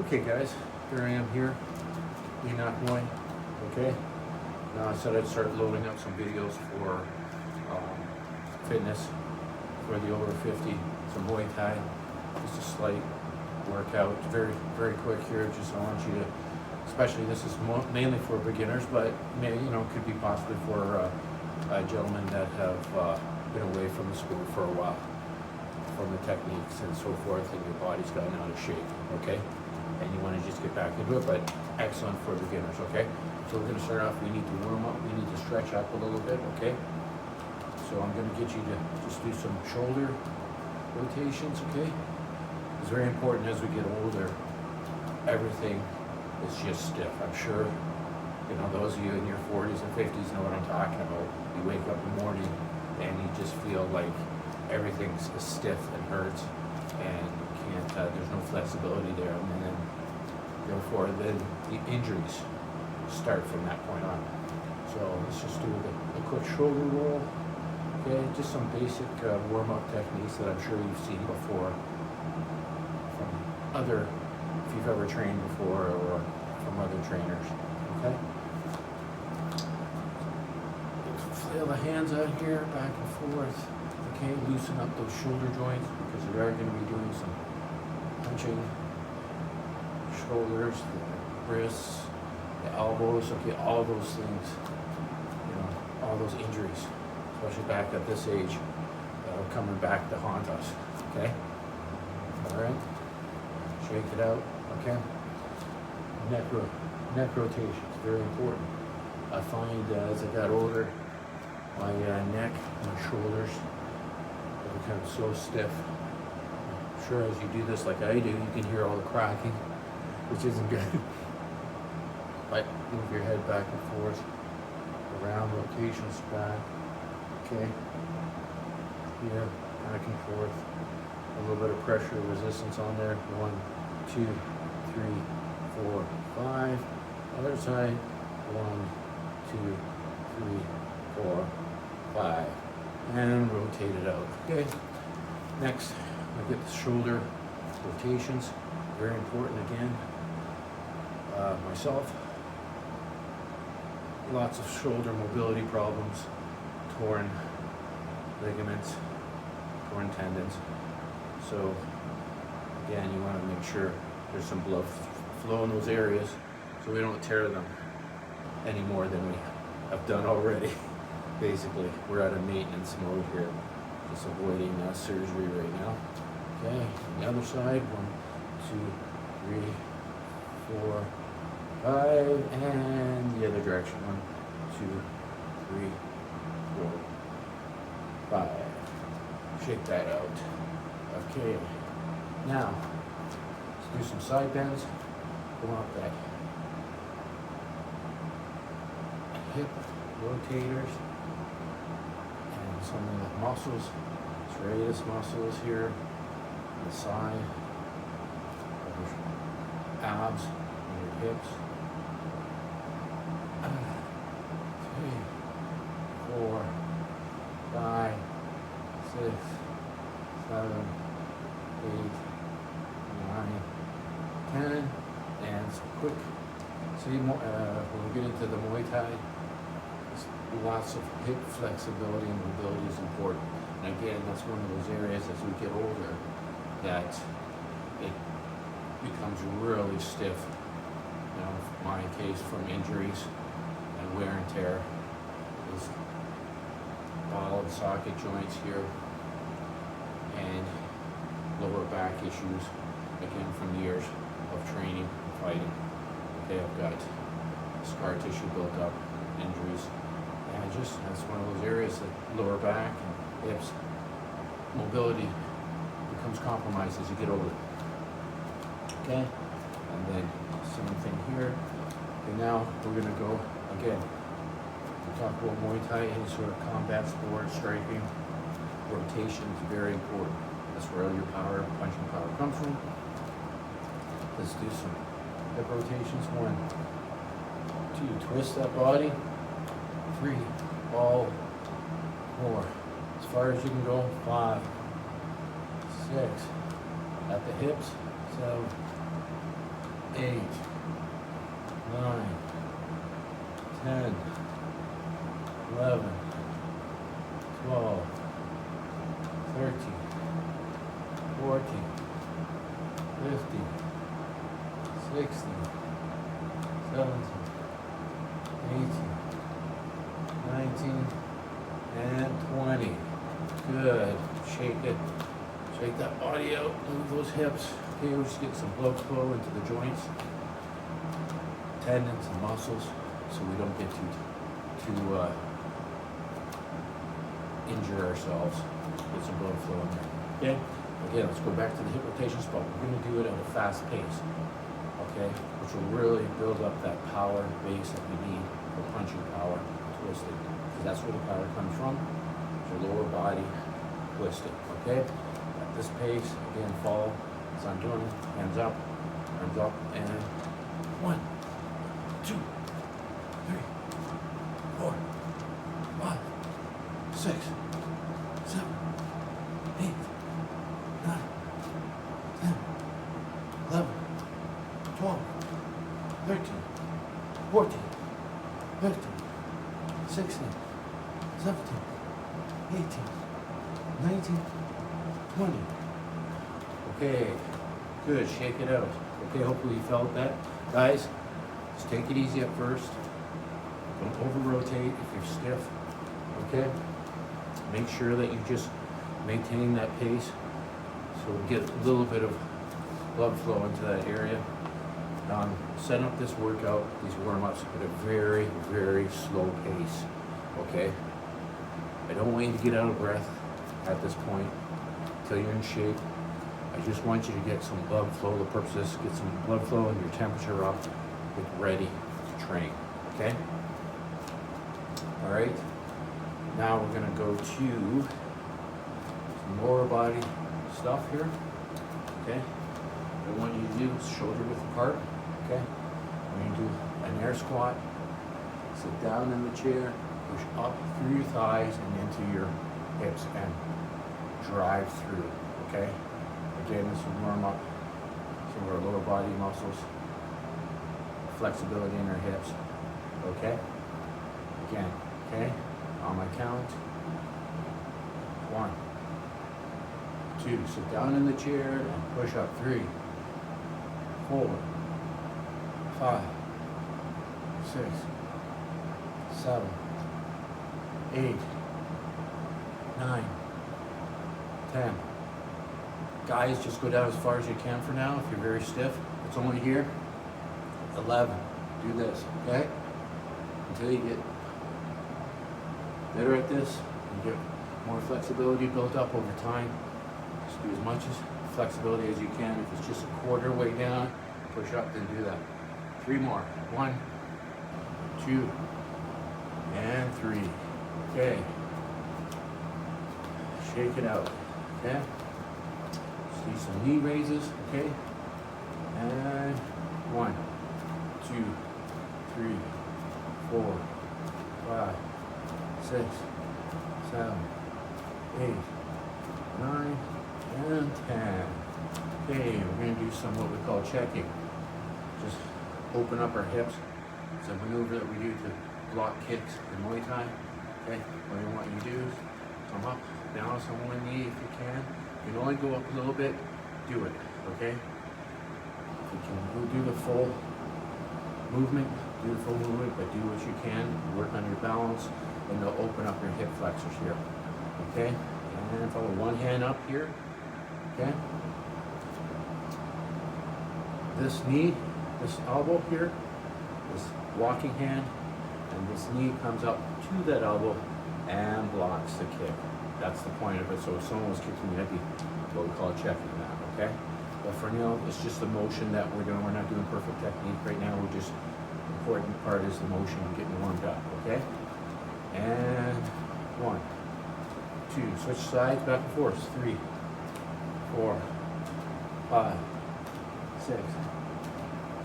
Okay guys, here I am here in Hanoi. Okay, now I said I'd start loading up some videos for fitness for the over 50, some Muay Thai, just a slight workout, very quick here. Just I want you to, especially this is mainly for beginners, but maybe could be possibly for gentlemen that have been away from the sport for a while, from the techniques and so forth, and your body's gotten out of shape. Okay. And you want to just get back into it, but excellent for beginners, okay? So we're going to start off, we need to warm up, we need to stretch up a little bit, okay? So I'm going to get you to just do some shoulder rotations, okay? It's very important as we get older, everything is just stiff. I'm sure, those of you in your 40s and 50s know what I'm talking about. You wake up in the morning and you just feel like everything's stiff and hurts, and there's no flexibility there, and then therefore then the injuries start from that point on. So let's just do a quick shoulder roll. Okay, just some basic warm-up techniques that I'm sure you've seen before from other, if you've ever trained before, or from other trainers. Okay, flail the hands out here back and forth. Okay, loosen up those shoulder joints because we are going to be doing some punching, shoulders, the wrists, the elbows, okay, all those things, all those injuries, especially back at this age, coming back to haunt us, okay? All right, shake it out, okay? Neck rotations, very important. I find as I got older, my neck, my shoulders become so stiff. Sure, as you do this like I do, you can hear all the cracking, which isn't good. But move your head back and forth, around, rotations back, okay? Here, back and forth. A little bit of pressure, resistance on there. 1, 2, 3, 4, 5. Other side. 1, 2, 3, 4, 5. And rotate it out. Okay. Next, I get the shoulder rotations, very important again. Myself, lots of shoulder mobility problems, torn ligaments, torn tendons. So again, you want to make sure there's some blood flow in those areas so we don't tear them any more than we have done already. Basically, we're at a maintenance mode here, just avoiding surgery right now. Okay, on the other side, 1, 2, 3, 4, 5, and the other direction, 1, 2, 3, 4, 5. Shake that out. Okay, now let's do some side bends. Go up that hip rotators and some of the muscles, serratus muscles here. The side of your abs and your hips. 3, 4, 5, 6, 7, 8, 9, 10, and some quick. See, when we get into the Muay Thai, lots of hip flexibility and mobility is important. And again, that's one of those areas as we get older that it becomes really stiff. In my case, from injuries and wear and tear, is ball and socket joints here, and lower back issues, again from years of training and fighting. Okay, I've got scar tissue built up, injuries, and that's one of those areas that lower back and hips, mobility becomes compromised as you get older. Okay, and then same thing here. And now we're going to go again. We talk about Muay Thai, any sort of combat sport, striking, rotation is very important. That's where all your power, punching power comes from. Let's do some hip rotations. 1, 2, twist that body. 3, ball. 4, as far as you can go. 5, 6, at the hips. 7, 8, 9, 10, 11, 12, 13, 14, 15, 16, 17, 18, 19, and 20. Good. Shake it. Shake that body out. Move those hips. Okay, we'll just get some blood flow into the joints, tendons, and muscles, so we don't get too injure ourselves. Get some blood flow in there. Okay. Again, let's go back to the hip rotation spot. We're going to do it at a fast pace. Okay, which will really build up that power base that we need for punching power, twisting. Because that's where the power comes from. Your lower body twisting. Okay. At this pace, again, follow as I'm doing. Hands up, and 1, 2, 3, 4, 5, 6, 7, 8, 9, 10, 11, 12, 13, 14, 15, 16, 17, 18, 19, 20. Okay, good, shake it out. Okay, hopefully you felt that. Guys, just take it easy at first. Don't over-rotate if you're stiff, okay? Make sure that you just maintain that pace so we get a little bit of blood flow into that area. Set up this workout, these warm-ups at a very, very slow pace, okay? I don't want you to get out of breath at this point until you're in shape. I just want you to get some blood flow. The purpose is to get some blood flow and your temperature up, get ready to train, okay? All right, now we're gonna go to some lower body stuff here, okay? What I want you to do is shoulder width apart, okay? We're gonna do an air squat, sit down in the chair, push up through your thighs and into your hips and drive through, okay? Again, this will warm up some of our lower body muscles, flexibility in our hips, okay? Again, okay? On my count, 1, 2, sit down in the chair and push up, 3, 4, 5, 6, 7, 8, 9, 10. Guys, just go down as far as you can for now. If you're very stiff, it's only here. 11. Do this, okay? Until you get better at this, you get more flexibility built up over time. Just do as much as flexibility as you can. If it's just a quarter way down, push up, then do that. 3 more. 1, 2, and 3. Okay. Shake it out. Okay. See some knee raises. Okay. And 1, 2, 3, 4, 5, 6, 7, 8, 9, and 10. Okay, we're going to do some what we call checking. Just open up our hips. It's a maneuver that we do to block kicks in Muay Thai. Okay, what I want you to do is come up, balance on one knee if you can. You can only go up a little bit, do it, okay? If you can do the full movement, but do what you can. Work on your balance, and they'll open up your hip flexors here, okay? And follow one hand up here, okay? This knee, this elbow here, this walking hand, and this knee comes up to that elbow and blocks the kick. That's the point of it. So if someone was kicking me, that'd be what we call checking that, okay? But for now, it's just the motion that we're doing. We're not doing perfect technique right now. We're just, the important part is the motion and getting warmed up, okay? And 1, 2, switch sides, back and forth. 3, 4, 5, 6,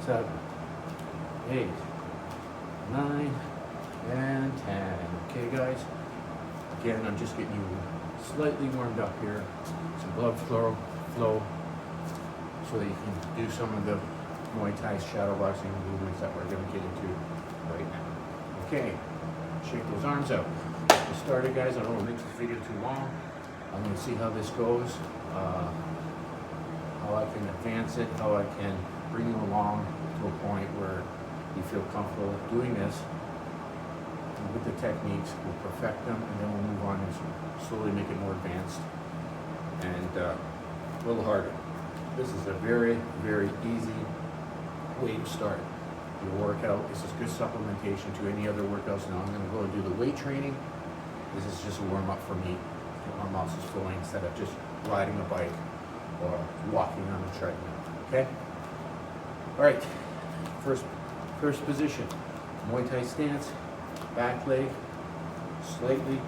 7, 8, 9, and 10. Okay, guys? Again, I'm just getting you slightly warmed up here. Some blood flow so that you can do some of the Muay Thai shadow boxing movements that we're going to get into right now. Okay, shake those arms out. Get started, guys. I don't want to make this video too long. I'm going to see how this goes, how I can advance it, how I can bring you along to a point where you feel comfortable doing this with the techniques. We'll perfect them, and then we'll move on and slowly make it more advanced and a little harder. This is a very, very easy way to start your workout. This is good supplementation to any other workouts. Now I'm going to go and do the weight training. This is just a warm-up for me, to our muscles flowing instead of just riding a bike or walking on a treadmill. Okay? All right. First position, Muay Thai stance, back leg, slightly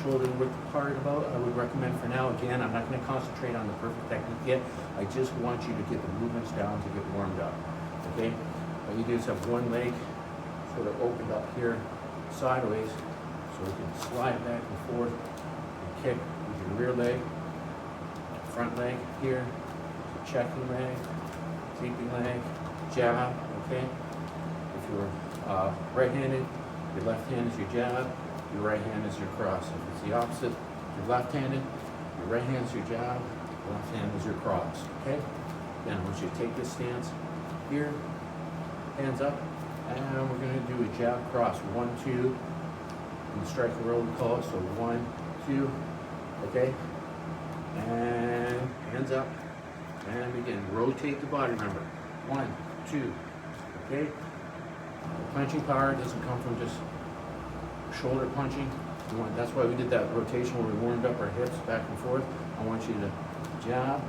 shoulder width apart about. I would recommend for now. Again, I'm not going to concentrate on the perfect technique yet. I just want you to get the movements down to get warmed up. Okay? All you do is have one leg sort of opened up here sideways, so you can slide back and forth and kick with your rear leg, front leg here, checking leg, sweeping leg, jab. Okay? If you're right-handed, your left hand is your jab, your right hand is your cross. If it's the opposite, you're left-handed, your right hand is your jab, your left hand is your cross. Okay? Then I want you to take this stance here, hands up, and we're going to do a jab cross. 1, 2, in the striker roll we call it. So 1, 2, okay? And hands up, and begin. Rotate the body, remember. 1, 2, okay? The punching power doesn't come from just shoulder punching. That's why we did that rotation where we warmed up our hips back and forth. I want you to jab,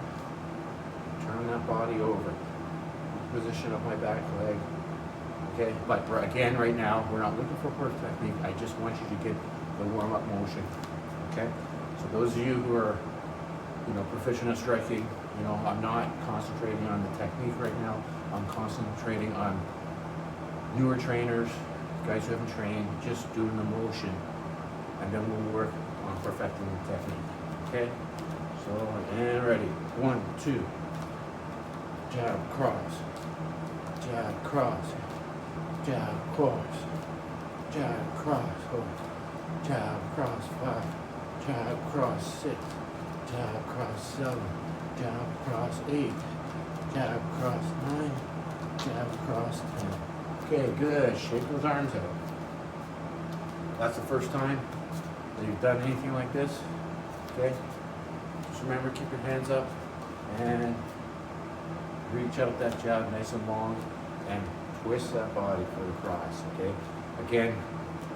turn that body over. Position of my back leg. Okay, but again, right now, we're not looking for perfect technique. I just want you to get the warm-up motion. Okay, so those of you who are, proficient at striking, I'm not concentrating on the technique right now. I'm concentrating on newer trainers, guys who haven't trained, just doing the motion, and then we'll work on perfecting the technique. Okay, so and ready. 1, 2, jab cross, jab cross. Jab cross, jab cross, jab cross 5, jab cross 6, jab cross 7, jab cross 8, jab cross 9, jab cross 10. Okay, good. Shake those arms out. That's the first time that you've done anything like this. Okay? Just remember, keep your hands up and reach out that jab nice and long and twist that body for the cross, okay? Again,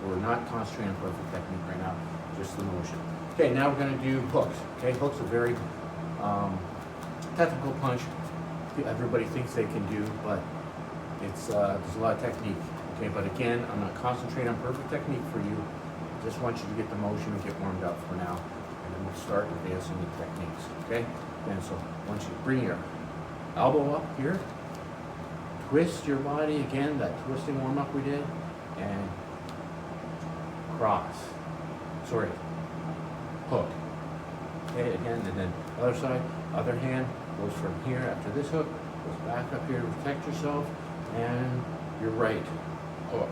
we're not concentrating on perfect technique right now, just the motion. Okay, now we're going to do hooks. Okay, hooks are very technical punch. Everybody thinks they can do, but it's there's a lot of technique. Okay, but again, I'm not concentrating on perfect technique for you. Just want you to get the motion and get warmed up for now, and then we'll start advancing the techniques. Okay, and so once you bring your elbow up here. Twist your body again, that twisting warm-up we did, and cross. Hook. Okay, again, and then other side, other hand goes from here after this hook, goes back up here to protect yourself, and your right hook.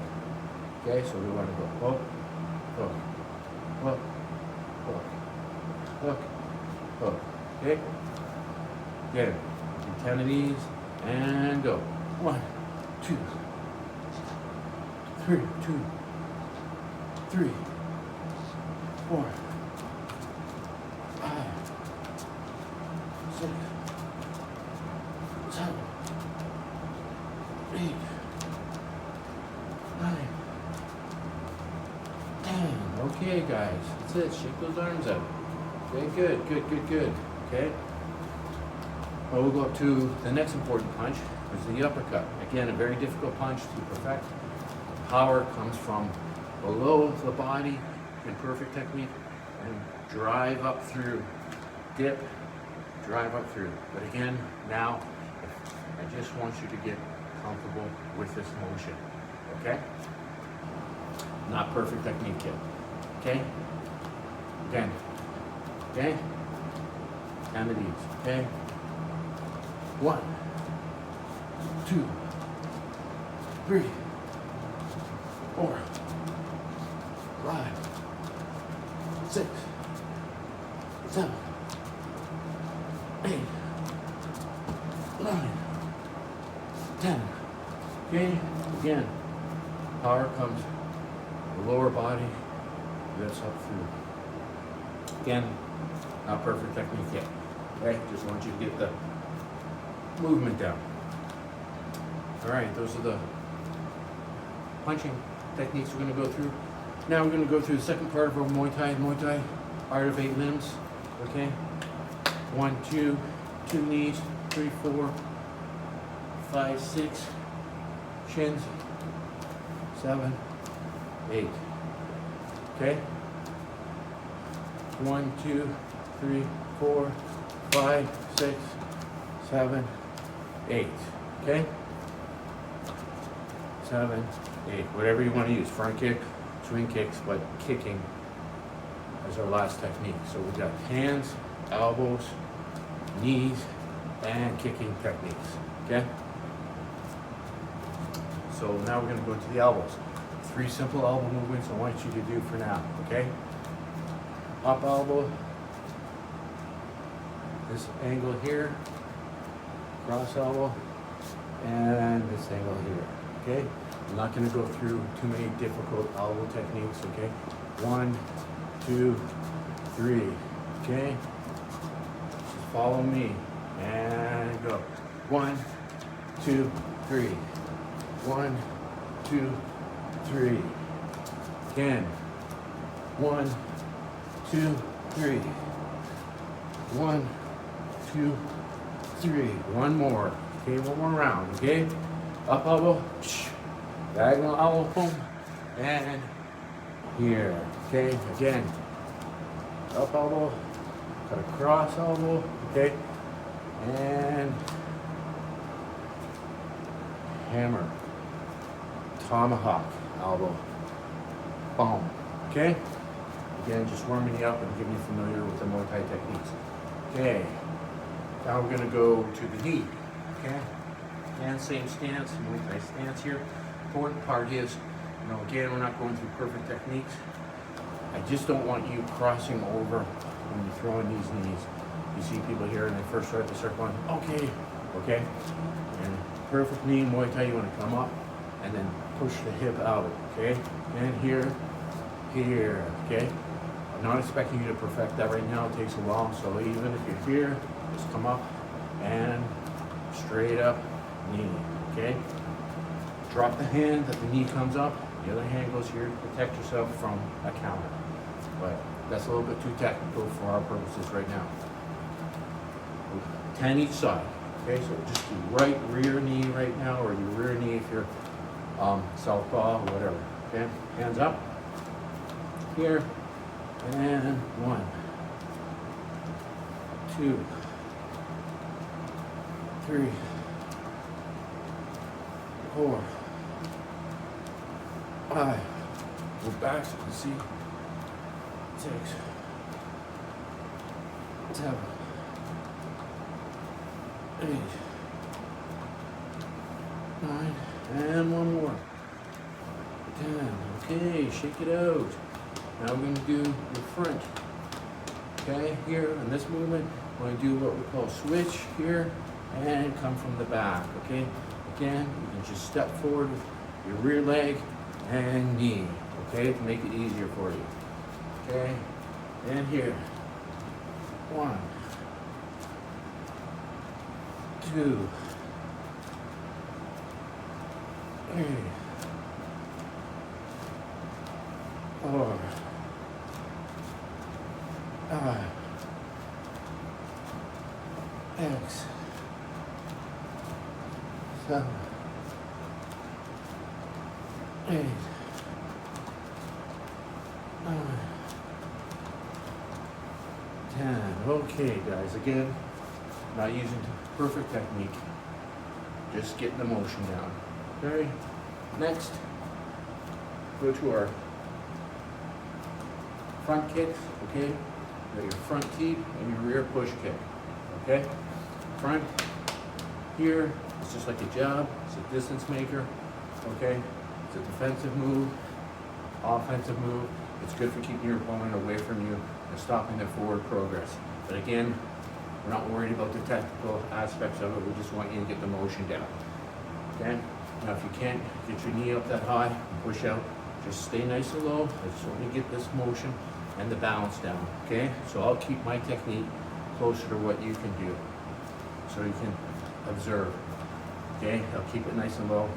Okay, so we want to go hook, hook, hook, hook, hook, hook. Okay? Again, do 10 of these, and go. 1, 2, 3, 2, 3, 4, 5, 6, 7, 8, 9, 10. Okay, guys, that's it. Shake those arms out. Okay, good. Okay. Well, we'll go up to the next important punch, which is the uppercut. Again, a very difficult punch to perfect. Power comes from below the body in perfect technique and drive up through. Dip, drive up through. But again, now, I just want you to get comfortable with this motion, okay? Not perfect technique yet, okay? Again, okay? 10 of these, okay? 1, 2, 3, 4, 5, 6, 7, 8, 9, 10. Okay, again, power comes, the lower body lifts up through. Again, not perfect technique yet. Okay, just want you to get the movement down. All right, those are the punching techniques we're going to go through. Now we're going to go through the second part of our Muay Thai, art of 8 limbs. Okay, 1, 2, 2 knees, 3, 4, 5, 6, shins, 7, 8. Okay, 1, 2, 3, 4, 5, 6, 7, 8. Okay, 7, 8. Whatever you want to use, front kick, swing kicks, but kicking is our last technique. So we got hands, elbows, knees, and kicking techniques. Okay. So now we're going to go into the elbows. 3 simple elbow movements I want you to do for now. Okay. Up elbow. This angle here. Cross elbow. And this angle here. Okay. I'm not going to go through too many difficult elbow techniques. Okay. 1, 2, 3. Okay. Just follow me. And go. 1, 2, 3. 1, 2, 3. Again. 1, 2, 3. 1, 2, 3. One more. Okay, one more round. Okay. Up elbow. Diagonal elbow. Boom. And here. Okay. Again. Up elbow. Got a cross elbow. Okay. And hammer. Tomahawk elbow. Boom. Okay? Again, just warming you up and getting you familiar with the Muay Thai techniques. Okay. Now we're going to go to the knee. Okay? And same stance, Muay Thai stance here. Important part is, again, we're not going through perfect techniques. I just don't want you crossing over when you're throwing these knees. You see people here and they first start going, okay, okay. And perfect knee Muay Thai, you want to come up and then push the hip out, okay? And here, here, okay? I'm not expecting you to perfect that right now. It takes a while. So even if you're here, just come up and straight up knee, okay? Drop the hand that the knee comes up. The other hand goes here to protect yourself from a counter. But that's a little bit too technical for our purposes right now. 10 each side. Okay, so just do right rear knee right now, or your rear knee if you're southpaw or whatever. Okay, hands up. Here. And 1, 2, 3, 4, 5. Go back so you can see. 6, 7, 8, 9, and one more. 10. Okay, shake it out. Now we're going to do your front. Okay, here in this movement, we're going to do what we call switch here and come from the back. Okay, again, you can just step forward with your rear leg and knee. Okay, to make it easier for you. Okay, and here. 1, 2, 3, 4, 5, 6, 7, 8, 9, 10. Okay, guys, again, not using perfect technique, just getting the motion down. Okay, next, go to our front kicks. Okay, got your front teep and your rear push kick. Okay, front, here, it's just like a jab, it's a distance maker, okay? It's a defensive move, offensive move. It's good for keeping your opponent away from you and stopping their forward progress. But again, we're not worried about the technical aspects of it, we just want you to get the motion down, okay? Now if you can't get your knee up that high and push out, just stay nice and low. I just want you to get this motion and the balance down, okay? So I'll keep my technique closer to what you can do so you can observe, okay? I'll keep it nice and low.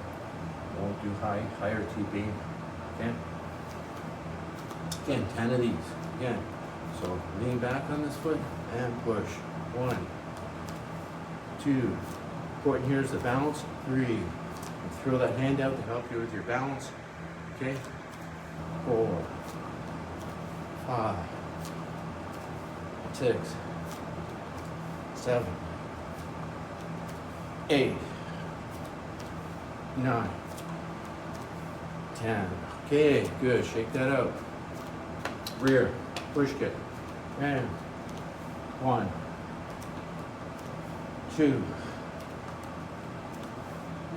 Won't do higher TP, okay? Again, 10 of these, again. So lean back on this foot and push. 1, 2, important here is the balance. 3, and throw that hand out to help you with your balance, okay? 4, 5, 6, 7, 8, 9, 10. Okay, good. Shake that out. Rear, push kick. And 1, 2,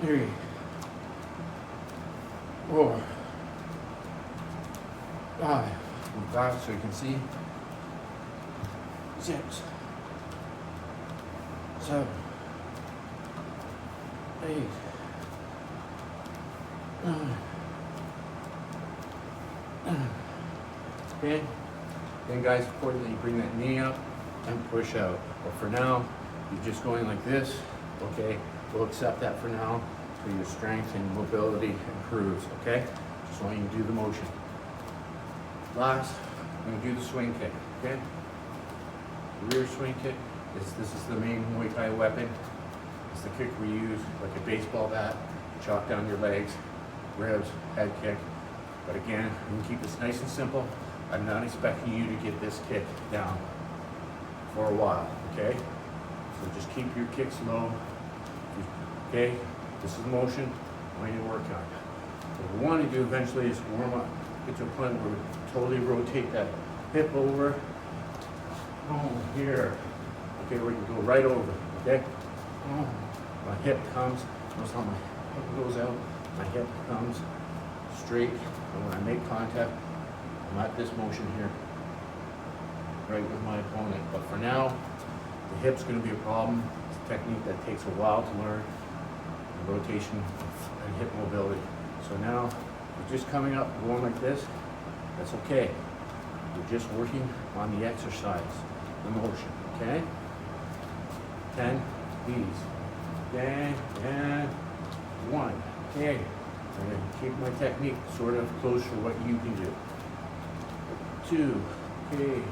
3, 4, 5. Move back so you can see. 6, 7, 8, 9. Okay. Then guys, importantly, you bring that knee up and push out. But for now, you're just going like this. Okay. We'll accept that for now, so your strength and mobility improves. Okay. Just want you to do the motion. Last, I'm going to do the swing kick. Okay. The rear swing kick. This is the main Muay Thai weapon. It's the kick we use like a baseball bat. Chop down your legs, ribs, head kick. But again, you can keep this nice and simple. I'm not expecting you to get this kick down for a while, okay? So just keep your kicks low, okay? This is motion I want you to work on. What we want to do eventually is warm up, get to a point where we totally rotate that hip over. Oh, here. Okay, we can go right over, okay? Oh, my hip comes, notice how my hip goes out, my hip comes straight, and when I make contact, I'm at this motion here, right with my opponent. But for now, the hip's going to be a problem. It's a technique that takes a while to learn, the rotation and hip mobility. So now, you're just coming up, going like this, that's okay. We're just working on the exercise, the motion, okay? 10, these. Okay, and 1, okay. I'm going to keep my technique sort of close to what you can do. 2, okay.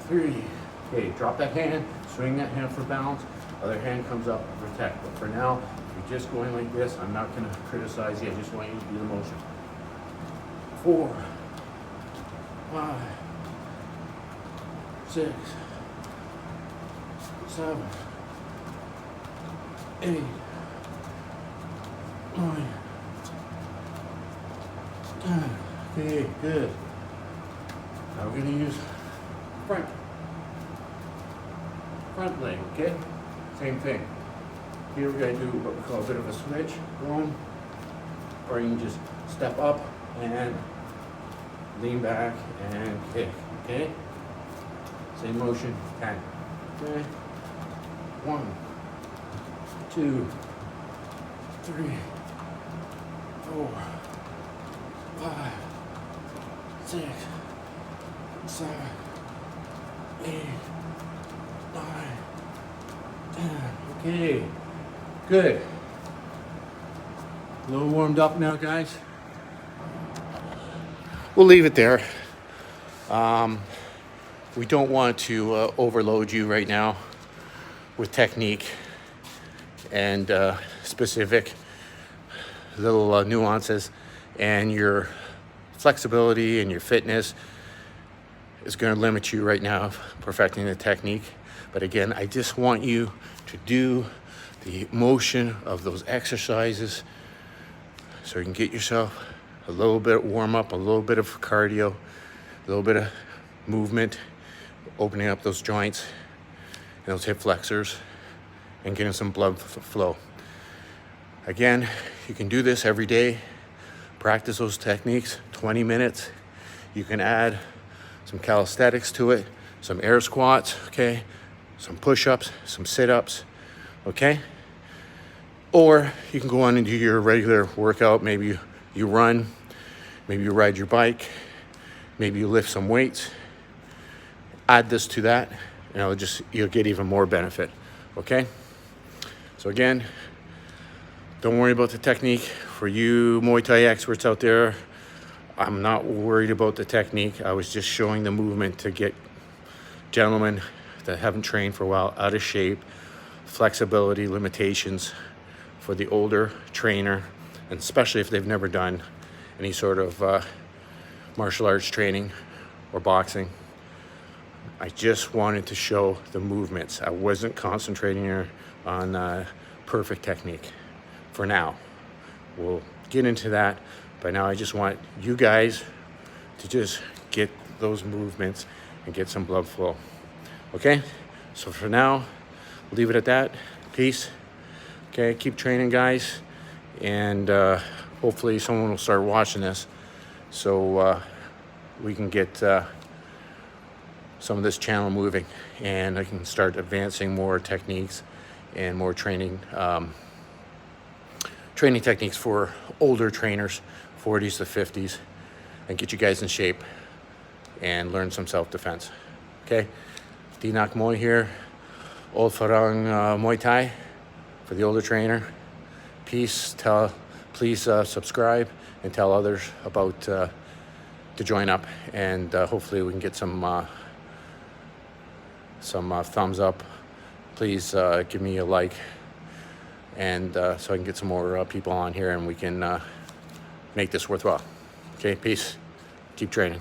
3, okay. Drop that hand, swing that hand for balance. Other hand comes up to protect. But for now, if you're just going like this, I'm not going to criticize you. I just want you to do the motion. 4, 5, 6, 7, 8, 9, 10. Okay, good. Now we're going to use front leg, okay? Same thing. Here we're going to do what we call a bit of a switch, boom, or you can just step up and lean back and kick, okay? Same motion, 10. Okay. 1, 2, 3, 4, 5, 6, 7, 8, 9, 10. Okay, good. A little warmed up now, guys. We'll leave it there. We don't want to overload you right now with technique and specific little nuances, and your flexibility and your fitness is going to limit you right now perfecting the technique. But again, I just want you to do the motion of those exercises so you can get yourself a little bit of warm up, a little bit of cardio, a little bit of movement, opening up those joints and those hip flexors, and getting some blood flow. Again, you can do this every day. Practice those techniques, 20 minutes. You can add some calisthenics to it, some air squats, okay? Some push-ups, some sit-ups, okay? Or you can go on and do your regular workout. Maybe you run, maybe you ride your bike, maybe you lift some weights. Add this to that, and you'll get even more benefit, okay? So again, don't worry about the technique. For you Muay Thai experts out there, I'm not worried about the technique. I was just showing the movement to get gentlemen that haven't trained for a while out of shape, flexibility limitations for the older trainer, and especially if they've never done any sort of martial arts training or boxing. I just wanted to show the movements. I wasn't concentrating on perfect technique for now. We'll get into that, but now I just want you guys to just get those movements and get some blood flow. Okay? So for now, we'll leave it at that. Peace. Okay, keep training, guys, and hopefully someone will start watching this so we can get some of this channel moving, and I can start advancing more techniques and more training techniques for older trainers, 40s to 50s, and get you guys in shape and learn some self-defense. Okay, Dinak Moy here, Old Farang Muay Thai for the older trainer. Peace. Please subscribe and tell others about to join up, and hopefully we can get some thumbs up. Please give me a like, and so I can get some more people on here and we can make this worthwhile. Okay, peace. Keep training.